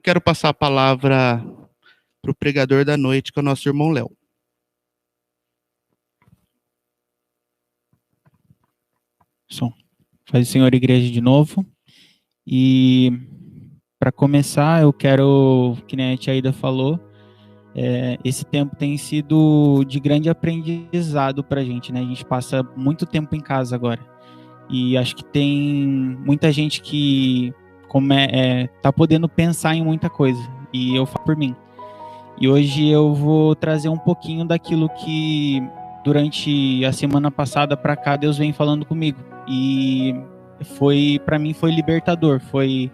quero passar a palavra para o pregador da noite, que é o nosso irmão Léo. Som. Faz o Senhor Igreja de novo. E para começar, eu quero, que nem a tia Aida falou, esse tempo tem sido de grande aprendizado para a gente, né? A gente passa muito tempo em casa agora. E acho que tem muita gente que tá podendo pensar em muita coisa. E eu falo por mim. E hoje eu vou trazer um pouquinho daquilo que durante a semana passada para cá Deus vem falando comigo. E para mim foi libertador, foi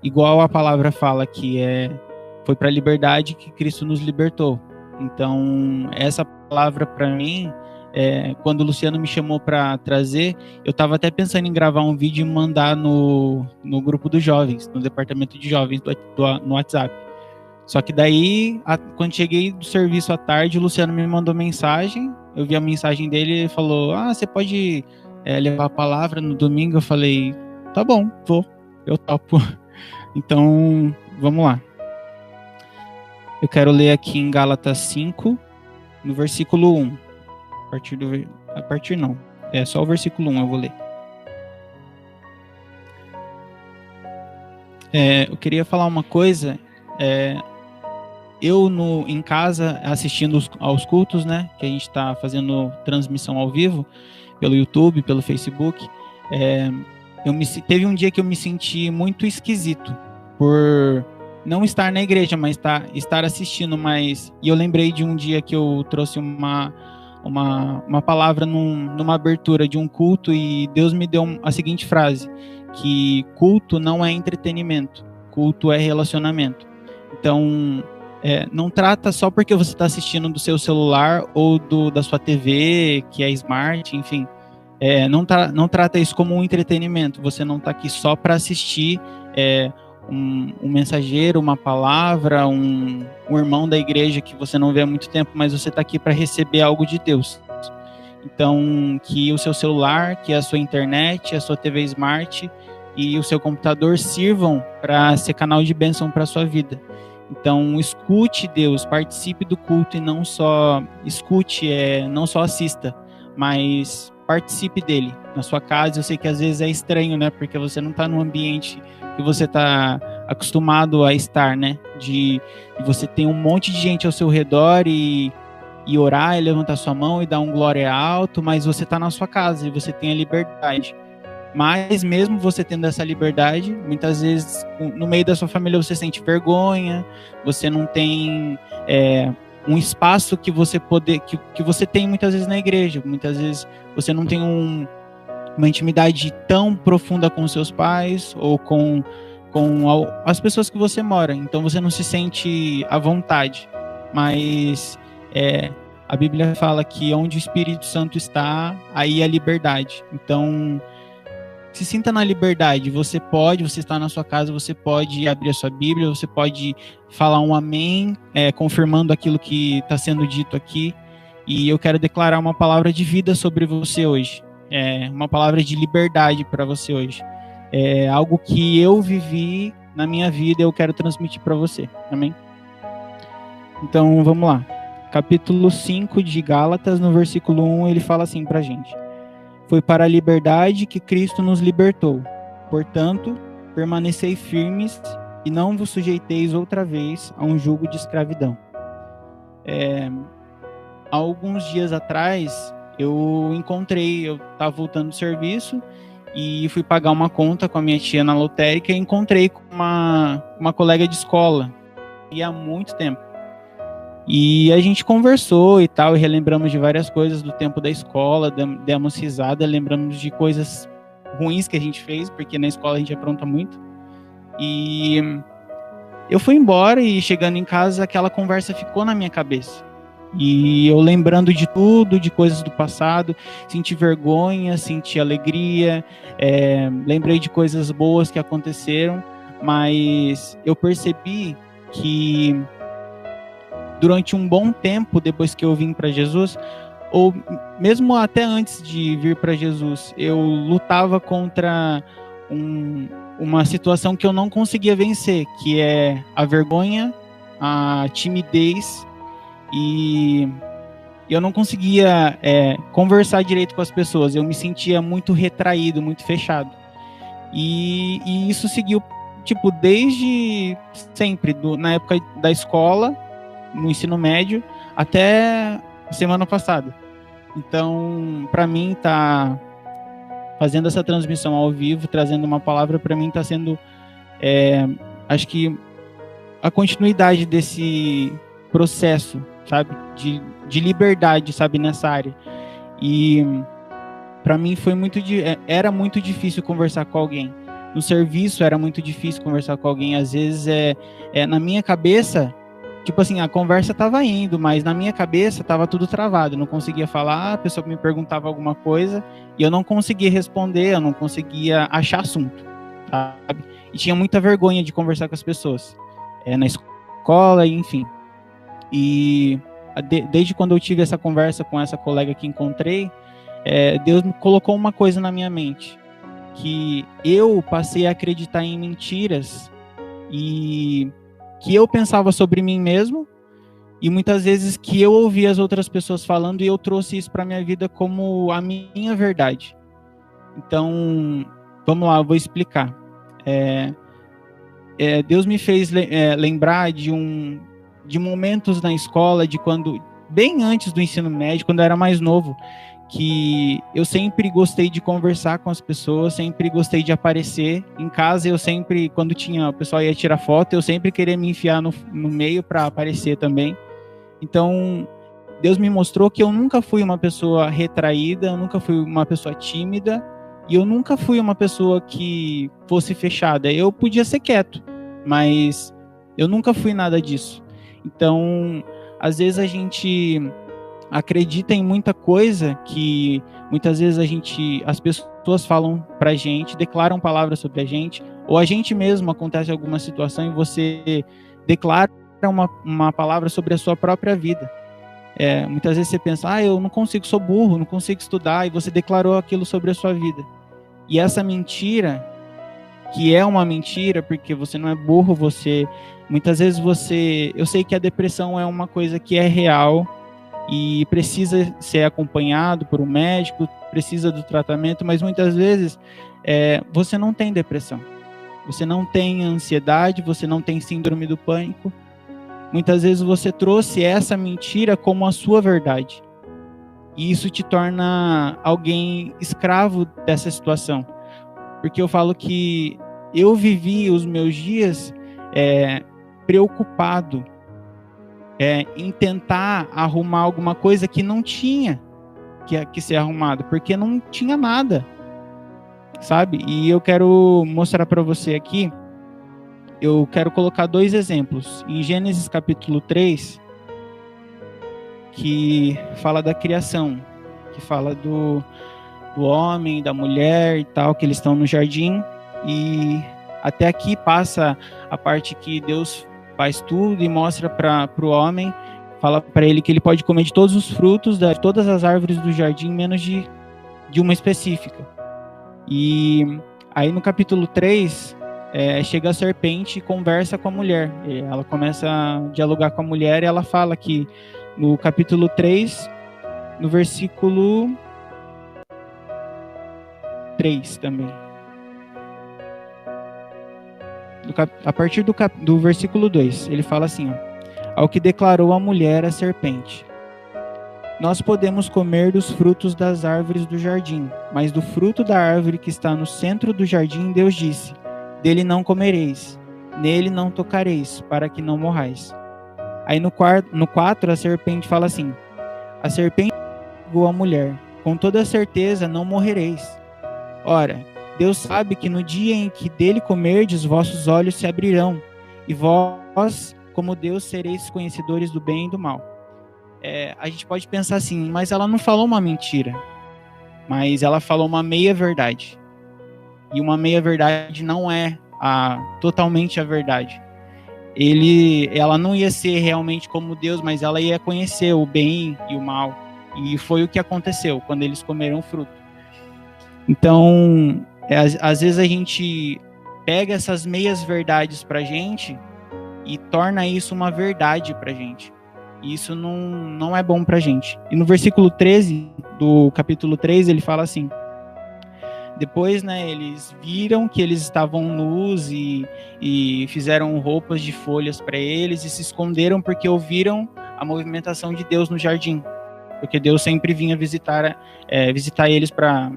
igual a palavra fala que foi para a liberdade que Cristo nos libertou. Então essa palavra para mim, quando o Luciano me chamou para trazer, eu estava até pensando em gravar um vídeo e mandar no grupo dos jovens, no departamento de jovens no WhatsApp. Só que daí, quando cheguei do serviço à tarde, o Luciano me mandou mensagem, eu vi a mensagem dele, ele falou, você pode levar a palavra no domingo? Eu falei, tá bom, vou, eu topo. Então, vamos lá. Eu quero ler aqui em Gálatas 5, no versículo 1. Só o versículo 1 eu vou ler. Eu queria falar uma coisa, eu em casa assistindo aos cultos, né, que a gente está fazendo transmissão ao vivo pelo YouTube, pelo Facebook, teve um dia que eu me senti muito esquisito por não estar na igreja, mas estar assistindo, e eu lembrei de um dia que eu trouxe uma palavra numa abertura de um culto e Deus me deu a seguinte frase, que culto não é entretenimento, culto é relacionamento. Então, não trata só porque você está assistindo do seu celular ou da sua TV, que é smart, enfim. Não trata isso como um entretenimento. Você não está aqui só para assistir um mensageiro, uma palavra, um irmão da igreja que você não vê há muito tempo, mas você está aqui para receber algo de Deus. Então, que o seu celular, que a sua internet, a sua TV smart e o seu computador sirvam para ser canal de bênção para a sua vida. Então, escute Deus, participe do culto e não só escute, não só assista, mas participe dele na sua casa. Eu sei que às vezes é estranho, né? Porque você não está num ambiente que você está acostumado a estar, né? De você tem um monte de gente ao seu redor e orar e levantar sua mão e dar um glória alto, mas você está na sua casa e você tem a liberdade. Mas mesmo você tendo essa liberdade, muitas vezes no meio da sua família você sente vergonha, você não tem um espaço que você que você tem muitas vezes na igreja. Muitas vezes você não tem uma intimidade tão profunda com seus pais ou com as pessoas que você mora. Então você não se sente à vontade. Mas a Bíblia fala que onde o Espírito Santo está, aí a liberdade. Então se sinta na liberdade, você está na sua casa, você pode abrir a sua Bíblia, você pode falar um amém, confirmando aquilo que está sendo dito aqui, e eu quero declarar uma palavra de vida sobre você hoje, uma palavra de liberdade para você hoje, algo que eu vivi na minha vida e eu quero transmitir para você, amém? Então vamos lá, capítulo 5 de Gálatas, no versículo 1, ele fala assim para a gente: foi para a liberdade que Cristo nos libertou. Portanto, permanecei firmes e não vos sujeiteis outra vez a um jugo de escravidão. Há alguns dias atrás, eu estava voltando do serviço e fui pagar uma conta com a minha tia na lotérica e encontrei com uma colega de escola, e há muito tempo. E a gente conversou e tal, e relembramos de várias coisas do tempo da escola, demos risada, lembramos de coisas ruins que a gente fez, porque na escola a gente apronta muito. E eu fui embora e chegando em casa, aquela conversa ficou na minha cabeça. E eu lembrando de tudo, de coisas do passado, senti vergonha, senti alegria, lembrei de coisas boas que aconteceram, mas eu percebi que durante um bom tempo, depois que eu vim para Jesus, ou mesmo até antes de vir para Jesus, eu lutava contra uma situação que eu não conseguia vencer, que é a vergonha, a timidez, e eu não conseguia conversar direito com as pessoas. Eu me sentia muito retraído, muito fechado. E isso seguiu, tipo, desde sempre, na época da escola, no ensino médio, até semana passada. Então, para mim, tá fazendo essa transmissão ao vivo, trazendo uma palavra, para mim tá sendo, acho que a continuidade desse processo, sabe, de liberdade, sabe, nessa área. E para mim era muito difícil conversar com alguém. No serviço era muito difícil conversar com alguém. Às vezes na minha cabeça, tipo assim, a conversa estava indo, mas na minha cabeça estava tudo travado. Eu não conseguia falar, a pessoa me perguntava alguma coisa e eu não conseguia responder, eu não conseguia achar assunto, sabe? E tinha muita vergonha de conversar com as pessoas, na escola, enfim. E desde quando eu tive essa conversa com essa colega que encontrei, Deus me colocou uma coisa na minha mente, que eu passei a acreditar em mentiras e que eu pensava sobre mim mesmo, e muitas vezes que eu ouvia as outras pessoas falando e eu trouxe isso para minha vida como a minha verdade. Então, vamos lá, eu vou explicar. Deus me fez lembrar de momentos na escola, de quando, bem antes do ensino médio, quando eu era mais novo, que eu sempre gostei de conversar com as pessoas, sempre gostei de aparecer. Em casa, eu sempre, quando o pessoal ia tirar foto, eu sempre queria me enfiar no meio para aparecer também. Então, Deus me mostrou que eu nunca fui uma pessoa retraída, eu nunca fui uma pessoa tímida, e eu nunca fui uma pessoa que fosse fechada. Eu podia ser quieto, mas eu nunca fui nada disso. Então, às vezes a gente acredita em muita coisa que muitas vezes as pessoas falam pra gente, declaram palavras sobre a gente, ou a gente mesmo acontece alguma situação e você declara uma palavra sobre a sua própria vida. Muitas vezes você pensa, eu não consigo, sou burro, não consigo estudar, e você declarou aquilo sobre a sua vida. E essa mentira, que é uma mentira, porque você não é burro, muitas vezes eu sei que a depressão é uma coisa que é real, e precisa ser acompanhado por um médico, precisa do tratamento, mas muitas vezes você não tem depressão, você não tem ansiedade, você não tem síndrome do pânico. Muitas vezes você trouxe essa mentira como a sua verdade, e isso te torna alguém escravo dessa situação, porque eu falo que eu vivi os meus dias preocupado em tentar arrumar alguma coisa que não tinha que ser arrumado, porque não tinha nada, sabe? E eu quero mostrar para você aqui, eu quero colocar 2 exemplos. Em Gênesis capítulo 3, que fala da criação, que fala do homem, da mulher e tal, que eles estão no jardim, e até aqui passa a parte que Deus faz tudo e mostra para o homem, fala para ele que ele pode comer de todos os frutos, de todas as árvores do jardim, menos de uma específica. E aí no capítulo 3, chega a serpente e conversa com a mulher. Ela começa a dialogar com a mulher e ela fala que no capítulo 3, no versículo 3 também. A partir do versículo 2, ele fala assim, ao que declarou a mulher à serpente: nós podemos comer dos frutos das árvores do jardim, mas do fruto da árvore que está no centro do jardim, Deus disse: dele não comereis, nele não tocareis, para que não morrais. Aí no 4, a serpente fala assim: a serpente negou a mulher: com toda certeza não morrereis. Ora, Deus sabe que no dia em que dele comerdes, vossos olhos se abrirão, e vós, como Deus, sereis conhecedores do bem e do mal. A gente pode pensar assim, mas ela não falou uma mentira, mas ela falou uma meia-verdade. E uma meia-verdade não é totalmente a verdade. Ela não ia ser realmente como Deus, mas ela ia conhecer o bem e o mal. E foi o que aconteceu quando eles comeram o fruto. Então, às vezes a gente pega essas meias verdades pra gente e torna isso uma verdade pra gente. E isso não é bom pra gente. E no versículo 13 do capítulo 3, ele fala assim: depois, né, eles viram que eles estavam nus e fizeram roupas de folhas para eles e se esconderam porque ouviram a movimentação de Deus no jardim. Porque Deus sempre vinha visitar eles para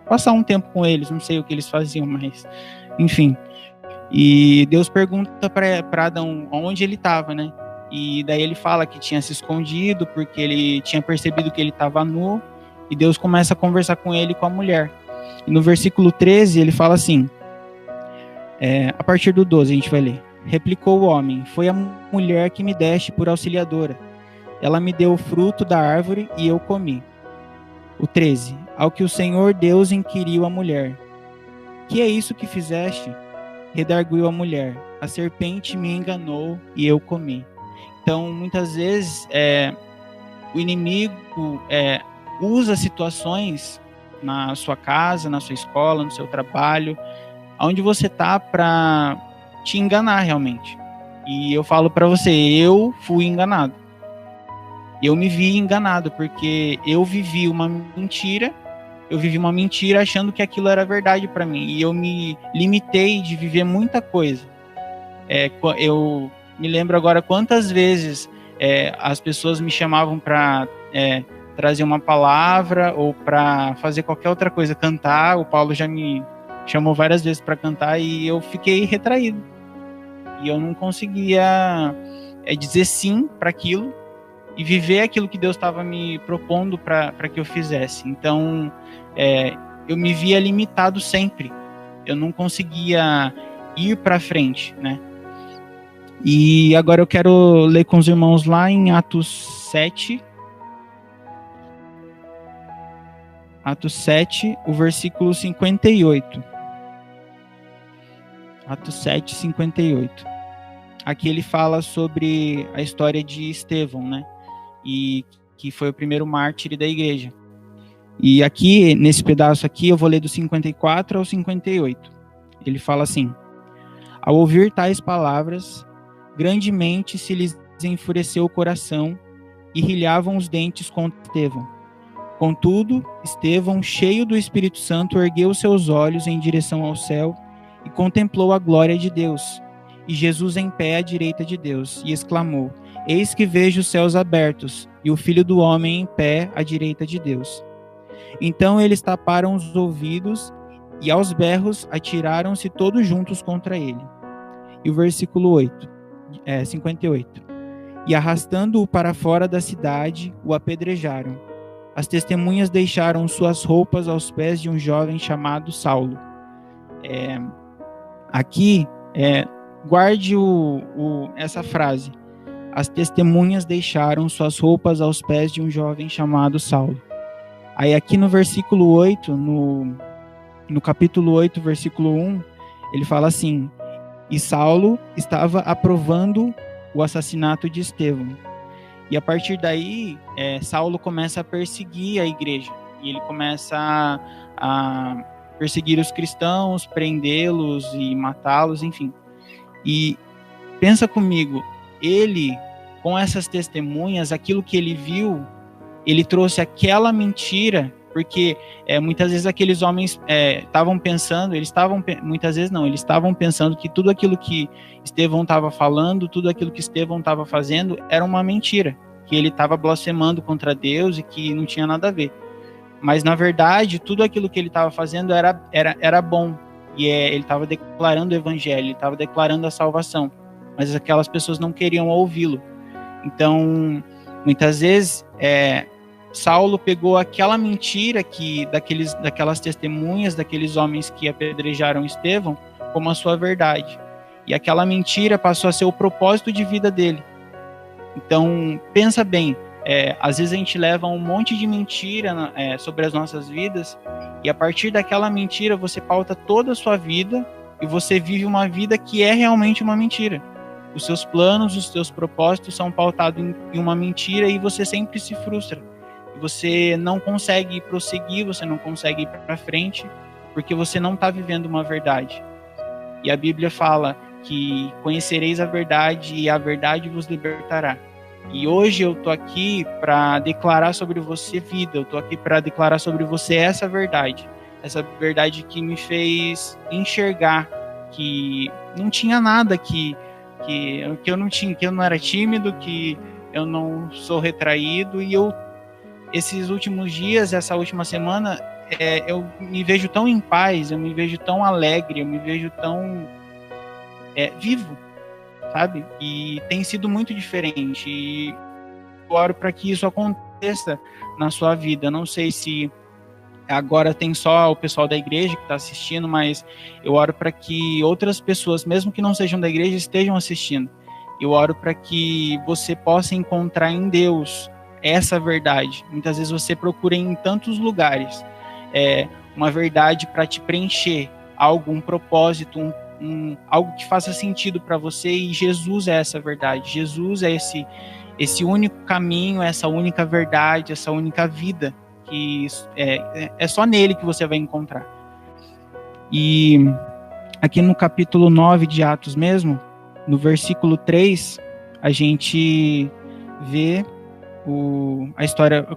passar um tempo com eles. Não sei o que eles faziam, mas enfim. E Deus pergunta para Adão onde ele estava, né? E daí ele fala que tinha se escondido porque ele tinha percebido que ele estava nu. E Deus começa a conversar com ele e com a mulher. E no versículo 13 ele fala assim, a partir do 12 a gente vai ler: replicou o homem: foi a mulher que me deste por auxiliadora. Ela me deu o fruto da árvore e eu comi. O 13: ao que o Senhor Deus inquiriu a mulher: que é isso que fizeste? Redarguiu a mulher: a serpente me enganou e eu comi. Então, muitas vezes, o inimigo usa situações na sua casa, na sua escola, no seu trabalho, onde você tá, para te enganar realmente. E eu falo para você, eu fui enganado. Eu me vi enganado, porque eu vivi uma mentira achando que aquilo era verdade para mim, e eu me limitei de viver muita coisa. Eu me lembro agora quantas vezes as pessoas me chamavam para trazer uma palavra ou para fazer qualquer outra coisa, cantar. O Paulo já me chamou várias vezes para cantar e eu fiquei retraído. E eu não conseguia dizer sim para aquilo e viver aquilo que Deus estava me propondo para que eu fizesse. Então, eu me via limitado sempre. Eu não conseguia ir para frente, né? E agora eu quero ler com os irmãos lá em Atos 7. Atos 7, o versículo 58. Atos 7, 58. Aqui ele fala sobre a história de Estevão, né? E que foi o primeiro mártir da igreja. E aqui, nesse pedaço aqui, eu vou ler do 54 ao 58. Ele fala assim: ao ouvir tais palavras, grandemente se lhes enfureceu o coração e rilhavam os dentes contra Estevão. Contudo, Estevão, cheio do Espírito Santo, ergueu seus olhos em direção ao céu e contemplou a glória de Deus, e Jesus em pé à direita de Deus, e exclamou: eis que vejo os céus abertos, e o Filho do Homem em pé à direita de Deus. Então eles taparam os ouvidos, e aos berros atiraram-se todos juntos contra ele. E o versículo 58. E arrastando-o para fora da cidade, o apedrejaram. As testemunhas deixaram suas roupas aos pés de um jovem chamado Saulo. Aqui, guarde essa frase. As testemunhas deixaram suas roupas aos pés de um jovem chamado Saulo. Aí aqui no versículo 8, no capítulo 8, versículo 1, ele fala assim: e Saulo estava aprovando o assassinato de Estevão. E a partir daí, Saulo começa a perseguir a igreja. E ele começa a perseguir os cristãos, prendê-los e matá-los, enfim. E pensa comigo, ele, com essas testemunhas, aquilo que ele viu, ele trouxe aquela mentira, porque muitas vezes aqueles homens estavam pensando, eles estavam pensando que tudo aquilo que Estevão estava falando, tudo aquilo que Estevão estava fazendo era uma mentira, que ele estava blasfemando contra Deus e que não tinha nada a ver. Mas na verdade, tudo aquilo que ele estava fazendo era bom, e ele estava declarando o evangelho, ele estava declarando a salvação, mas aquelas pessoas não queriam ouvi-lo. Então, muitas vezes, Saulo pegou aquela mentira daquelas testemunhas, daqueles homens que apedrejaram Estevão, como a sua verdade. E aquela mentira passou a ser o propósito de vida dele. Então, pensa bem, às vezes a gente leva um monte de mentira sobre as nossas vidas, e a partir daquela mentira você pauta toda a sua vida, e você vive uma vida que é realmente uma mentira. Os seus planos, os seus propósitos são pautados em uma mentira, e você sempre se frustra. Você não consegue prosseguir, você não consegue ir para frente, porque você não está vivendo uma verdade. E a Bíblia fala que conhecereis a verdade e a verdade vos libertará. E hoje eu tô aqui para declarar sobre você vida, eu tô aqui para declarar sobre você essa verdade que me fez enxergar que não tinha nada que eu não tinha, que eu não era tímido, que eu não sou retraído, e esses últimos dias, essa última semana, eu me vejo tão em paz, eu me vejo tão alegre, eu me vejo tão vivo, sabe? E tem sido muito diferente, e eu oro para que isso aconteça na sua vida. Não sei se agora tem só o pessoal da igreja que está assistindo, mas eu oro para que outras pessoas, mesmo que não sejam da igreja, estejam assistindo. Eu oro para que você possa encontrar em Deus essa verdade. Muitas vezes você procura em tantos lugares uma verdade para te preencher, um propósito, algo que faça sentido para você, e Jesus é essa verdade. Jesus é esse único caminho, essa única verdade, essa única vida, que é só nele que você vai encontrar. E aqui no capítulo 9 de Atos mesmo, no versículo 3, a gente vê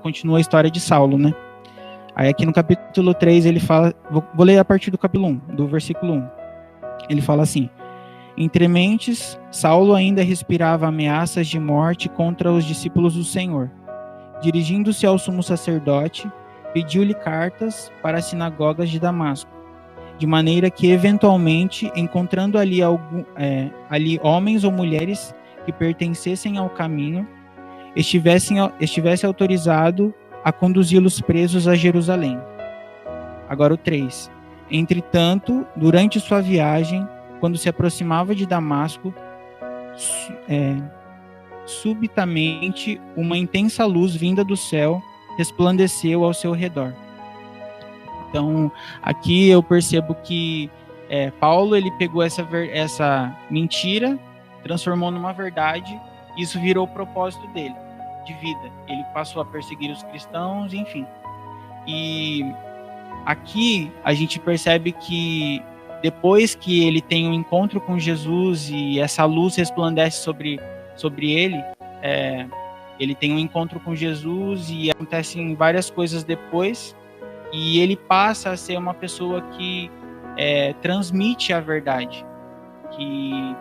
continua a história de Saulo, né? Aí aqui no capítulo 3 ele fala, vou ler a partir do capítulo 1, do versículo 1. Ele fala assim: entre mentes, Saulo ainda respirava ameaças de morte contra os discípulos do Senhor. Dirigindo-se ao sumo sacerdote, pediu-lhe cartas para as sinagogas de Damasco, de maneira que, eventualmente, encontrando ali homens ou mulheres que pertencessem ao caminho, estivesse autorizado a conduzi-los presos a Jerusalém. Agora o 3. Entretanto, durante sua viagem, quando se aproximava de Damasco, subitamente uma intensa luz vinda do céu resplandeceu ao seu redor. Então, aqui eu percebo que Paulo, ele pegou essa mentira, transformou numa verdade, e isso virou o propósito dele, de vida. Ele passou a perseguir os cristãos, enfim. E aqui a gente percebe que depois que ele tem um encontro com Jesus e essa luz resplandece sobre ele, ele tem um encontro com Jesus e acontecem várias coisas depois, e ele passa a ser uma pessoa que transmite a verdade, que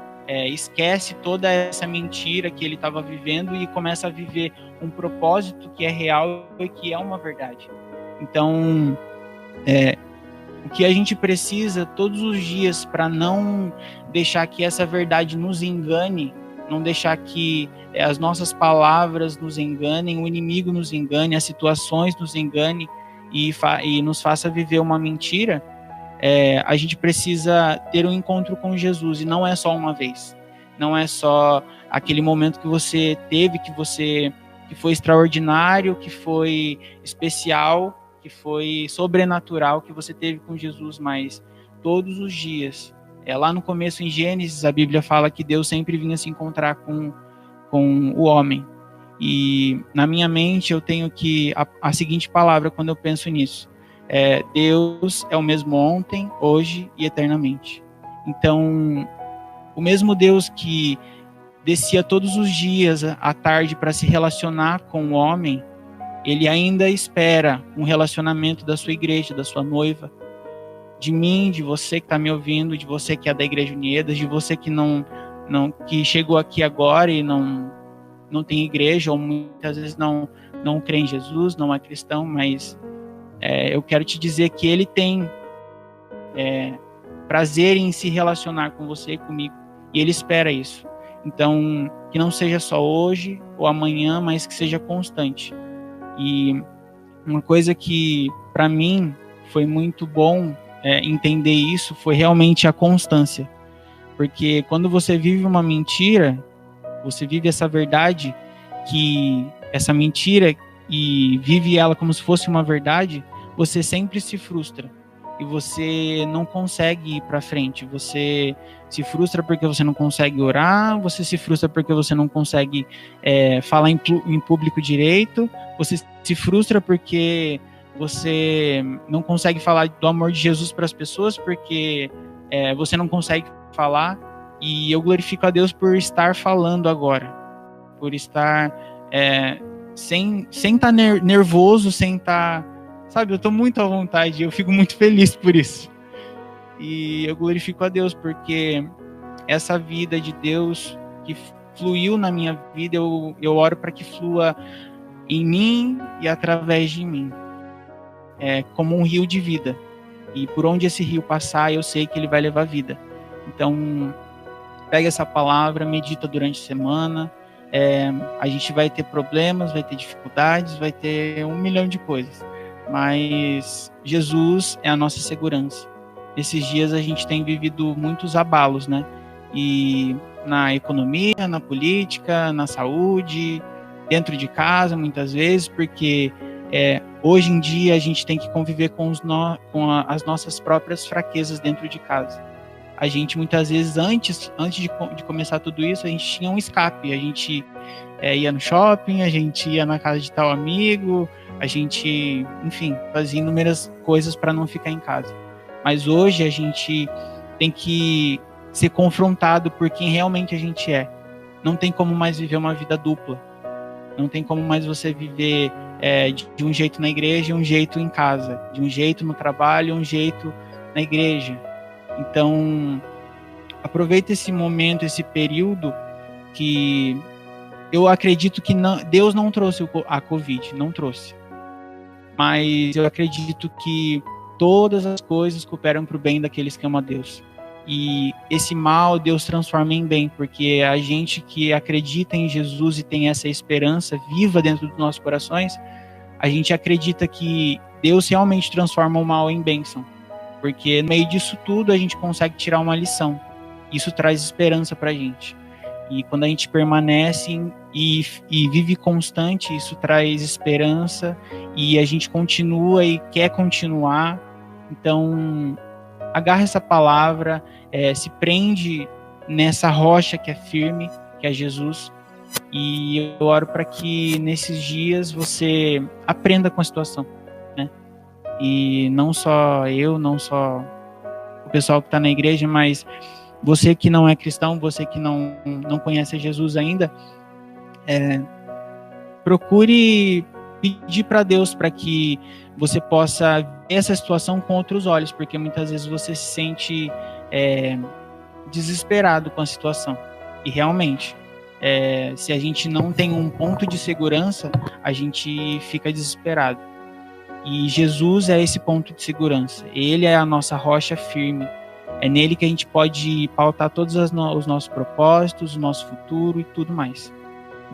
esquece toda essa mentira que ele estava vivendo e começa a viver um propósito que é real e que é uma verdade. Então, o que a gente precisa todos os dias para não deixar que essa verdade nos engane, não deixar que as nossas palavras nos enganem, o inimigo nos engane, as situações nos engane e nos faça viver uma mentira, a gente precisa ter um encontro com Jesus, e não é só uma vez, não é só aquele momento que você teve, que foi extraordinário, que foi especial, que foi sobrenatural, que você teve com Jesus, mas todos os dias. Lá no começo, em Gênesis, a Bíblia fala que Deus sempre vinha se encontrar com o homem. E na minha mente eu tenho a seguinte palavra quando eu penso nisso: Deus é o mesmo ontem, hoje e eternamente. Então, o mesmo Deus que descia todos os dias à tarde para se relacionar com o homem, ele ainda espera um relacionamento da sua igreja, da sua noiva, de mim, de você que está me ouvindo, de você que é da Igreja Unidas, de você que que chegou aqui agora e não tem igreja, ou muitas vezes não crê em Jesus, não é cristão, mas eu quero te dizer que ele tem prazer em se relacionar com você e comigo, e ele espera isso. Então, que não seja só hoje ou amanhã, mas que seja constante. E uma coisa que para mim foi muito bom entender isso foi realmente a constância, porque quando você vive uma mentira, você vive essa verdade, que essa mentira, e vive ela como se fosse uma verdade, você sempre se frustra e você não consegue ir para frente. Você se frustra porque você não consegue orar, você se frustra porque você não consegue falar em público direito, você se frustra porque você não consegue falar do amor de Jesus para as pessoas, porque você não consegue falar, e eu glorifico a Deus por estar falando agora, por estar sem estar nervoso, sem estar, sabe, eu estou muito à vontade, eu fico muito feliz por isso. E eu glorifico a Deus porque essa vida de Deus que fluiu na minha vida, eu oro para que flua em mim e através de mim, como um rio de vida. E por onde esse rio passar, eu sei que ele vai levar vida. Então, pega essa palavra, medita durante a semana. A gente vai ter problemas, vai ter dificuldades, vai ter 1 milhão de coisas. Mas Jesus é a nossa segurança. Esses dias a gente tem vivido muitos abalos, né? E na economia, na política, na saúde, dentro de casa, muitas vezes, porque hoje em dia a gente tem que conviver com as nossas próprias fraquezas dentro de casa. A gente, muitas vezes, antes de começar tudo isso, a gente tinha um escape. A gente ia no shopping, a gente ia na casa de tal amigo, a gente, enfim, fazia inúmeras coisas para não ficar em casa. Mas hoje a gente tem que ser confrontado por quem realmente a gente é. Não tem como mais viver uma vida dupla. Não tem como mais você viver de um jeito na igreja e um jeito em casa. De um jeito no trabalho e um jeito na igreja. Então, aproveita esse momento, esse período que eu acredito que Deus não trouxe a Covid, não trouxe. Mas eu acredito que todas as coisas cooperam para o bem daqueles que amam a Deus. E esse mal Deus transforma em bem, porque a gente que acredita em Jesus e tem essa esperança viva dentro dos nossos corações, a gente acredita que Deus realmente transforma o mal em bênção. Porque no meio disso tudo a gente consegue tirar uma lição. Isso traz esperança para a gente. E quando a gente permanece e vive constante, isso traz esperança e a gente continua e quer continuar. Então, agarra essa palavra, se prende nessa rocha que é firme, que é Jesus. E eu oro para que nesses dias você aprenda com a situação, né? E não só eu, não só o pessoal que está na igreja, mas você que não é cristão, você que não conhece Jesus ainda, procure pedir para Deus para que você possa ver essa situação com outros olhos, porque muitas vezes você se sente desesperado com a situação. E realmente, se a gente não tem um ponto de segurança, a gente fica desesperado. E Jesus é esse ponto de segurança. Ele é a nossa rocha firme. É nele que a gente pode pautar todos os nossos propósitos, o nosso futuro e tudo mais.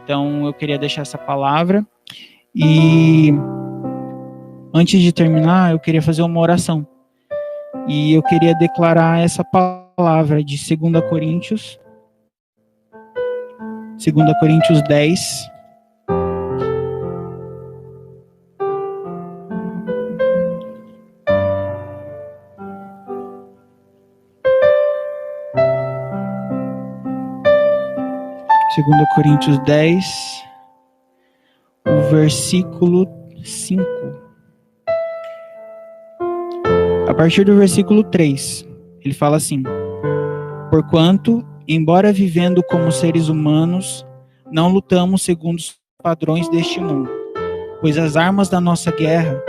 Então, eu queria deixar essa palavra. E antes de terminar, eu queria fazer uma oração. E eu queria declarar essa palavra de 2 Coríntios 10. Segunda Coríntios 10, o versículo 5. A partir do versículo 3, ele fala assim: porquanto, embora vivendo como seres humanos, não lutamos segundo os padrões deste mundo, pois as armas da nossa guerra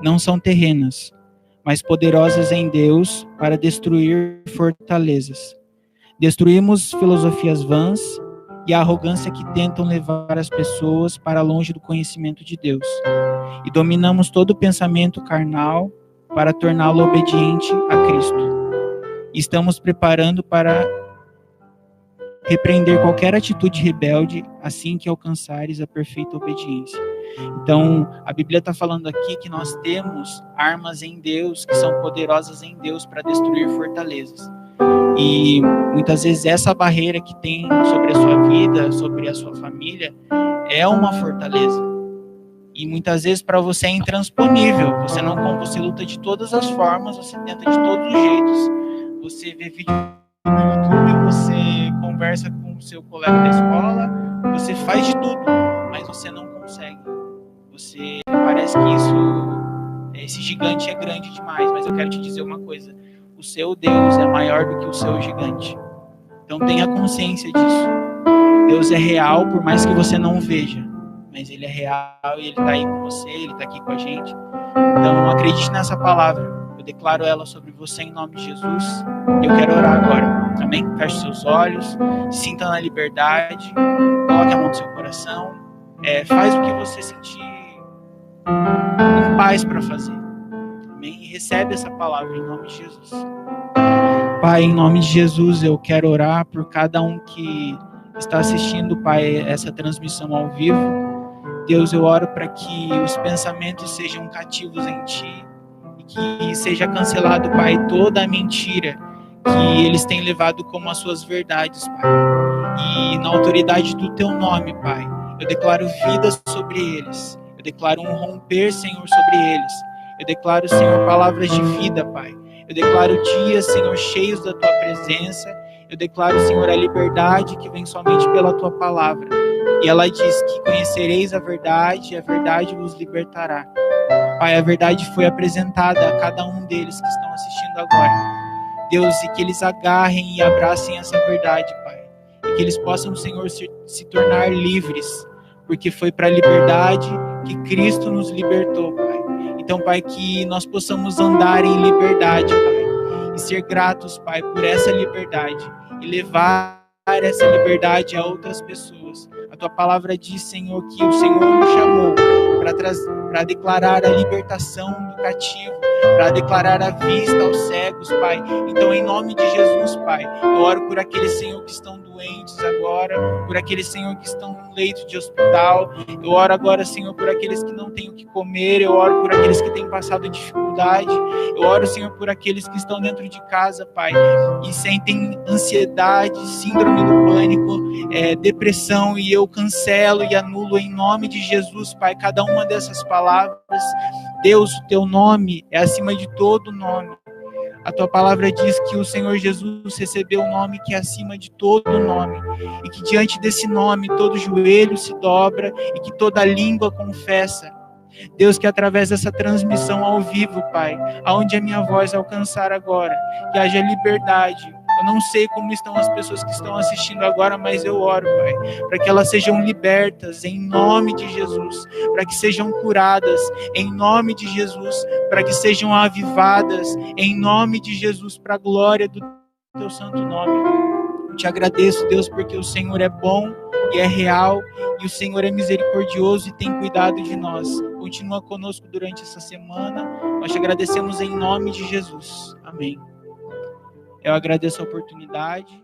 não são terrenas, mas poderosas em Deus para destruir fortalezas. Destruímos filosofias vãs e a arrogância que tentam levar as pessoas para longe do conhecimento de Deus. E dominamos todo pensamento carnal para torná-lo obediente a Cristo. Estamos preparando para repreender qualquer atitude rebelde assim que alcançares a perfeita obediência. Então, a Bíblia está falando aqui que nós temos armas em Deus, que são poderosas em Deus para destruir fortalezas. E muitas vezes essa barreira que tem sobre a sua vida, sobre a sua família, é uma fortaleza. E muitas vezes para você é intransponível. Você luta de todas as formas, você tenta de todos os jeitos. Você vê vídeo no YouTube, você conversa com o seu colega da escola, você faz de tudo, mas você não consegue. Parece que esse gigante é grande demais, mas eu quero te dizer uma coisa. o seu Deus é maior do que o seu gigante. Então tenha consciência disso. Deus é real, por mais que você não veja, mas Ele é real e Ele está aí com você, Ele está aqui com a gente. Então acredite nessa palavra. Eu declaro ela sobre você em nome de Jesus. E eu quero orar agora. Amém? Feche seus olhos, sinta na liberdade, coloque a mão no seu coração, faz o que você sentir em paz para fazer. Amém? E recebe essa palavra em nome de Jesus. Pai, em nome de Jesus, eu quero orar por cada um que está assistindo, Pai, essa transmissão ao vivo. Deus, eu oro para que os pensamentos sejam cativos em Ti e que seja cancelado, Pai, toda a mentira que eles têm levado como as suas verdades, Pai. E na autoridade do Teu nome, Pai, eu declaro vida sobre eles. Eu declaro um romper, Senhor, sobre eles. Eu declaro, Senhor, palavras de vida, Pai. Eu declaro dias, Senhor, cheios da Tua presença. Eu declaro, Senhor, a liberdade que vem somente pela Tua palavra. E ela diz que conhecereis a verdade e a verdade vos libertará. Pai, a verdade foi apresentada a cada um deles que estão assistindo agora. Deus, e que eles agarrem e abracem essa verdade, Pai. E que eles possam, Senhor, se tornar livres. Porque foi para a liberdade que Cristo nos libertou, Pai. Então, Pai, que nós possamos andar em liberdade, Pai. E ser gratos, Pai, por essa liberdade. E levar essa liberdade a outras pessoas. A Tua palavra diz, Senhor, que o Senhor nos chamou para declarar a libertação do cativo, para declarar a vista aos cegos, Pai. Então, em nome de Jesus, Pai, eu oro por aqueles, Senhor, que estão doentes agora, por aqueles, Senhor, que estão no leito de hospital. Eu oro agora, Senhor, por aqueles que não têm o que comer. Eu oro por aqueles que têm passado dificuldade. Eu oro, Senhor, por aqueles que estão dentro de casa, Pai, e sentem ansiedade, síndrome do pânico, depressão, e eu cancelo e anulo em nome de Jesus, Pai, cada uma dessas palavras. Deus, o Teu nome é acima de todo nome. A Tua palavra diz que o Senhor Jesus recebeu um nome que é acima de todo nome, e que diante desse nome todo joelho se dobra e que toda língua confessa. Deus, que através dessa transmissão ao vivo, Pai, aonde a minha voz alcançar agora, que haja liberdade. Eu não sei como estão as pessoas que estão assistindo agora, mas eu oro, Pai, para que elas sejam libertas em nome de Jesus, para que sejam curadas em nome de Jesus, para que sejam avivadas em nome de Jesus, para a glória do Teu santo nome. Eu te agradeço, Deus, porque o Senhor é bom e é real, e o Senhor é misericordioso e tem cuidado de nós. Continua conosco durante essa semana. Nós te agradecemos em nome de Jesus. Amém. Eu agradeço a oportunidade